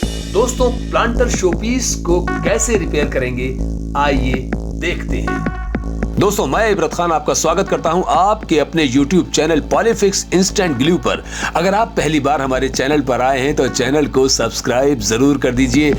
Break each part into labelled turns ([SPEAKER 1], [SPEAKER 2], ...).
[SPEAKER 1] दोस्तों, planter showpiece को कैसे रिपेयर करेंगे, आइए देखते हैं। दोस्तों, मैं इब्रत खान आपका स्वागत करता हूं आपके अपने YouTube channel Polyfix instant glue पर। अगर आप पहली बार हमारे चैनल पर आए हैं तो चैनल को सब्सक्राइब जरूर कर दीजिए।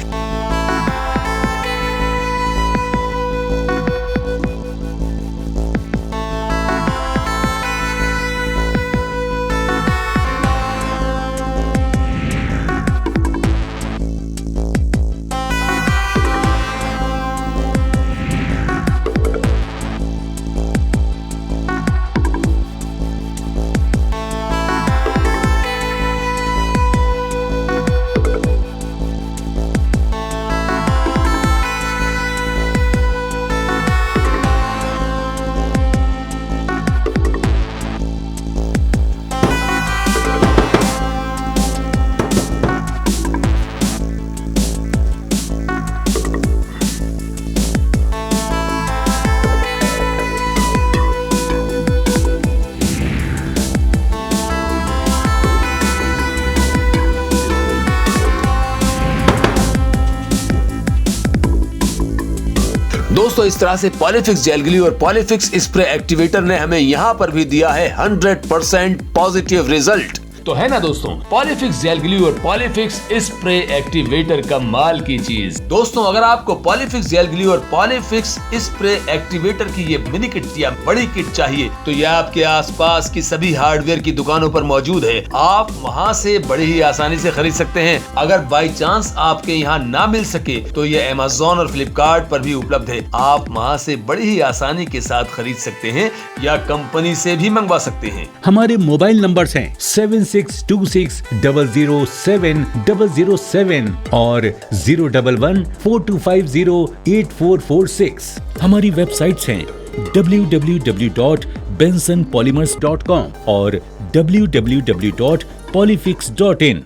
[SPEAKER 1] दोस्तों, इस तरह से पॉलीफिक्स जेल ग्लू और पॉलीफिक्स स्प्रे एक्टिवेटर ने हमें यहाँ पर भी दिया है 100% पॉजिटिव रिजल्ट। तो है ना दोस्तों, पॉलीफिक्स जेल ग्लू और पॉलीफिक्स स्प्रे एक्टिवेटर कमाल की चीज। दोस्तों, अगर आपको पॉलीफिक्स जेल ग्लू और पॉलीफिक्स स्प्रे एक्टिवेटर की ये मिनी किट या बड़ी किट चाहिए तो ये आपके आसपास की सभी हार्डवेयर की दुकानों पर मौजूद है। आप वहां से बड़ी ही आसानी से खरीद सकते हैं। अगर बाई चांस आपके यहाँ ना मिल सके तो ये Amazon और Flipkart पर भी उपलब्ध है। आप वहां से बड़ी ही आसानी के साथ खरीद सकते हैं या कंपनी से भी मंगवा सकते हैं।
[SPEAKER 2] हमारे मोबाइल नंबर्स हैं 7626007007 और 01142508446। हमारी वेबसाइट्स हैं www.bensonpolymers.com और www.polyfix.in।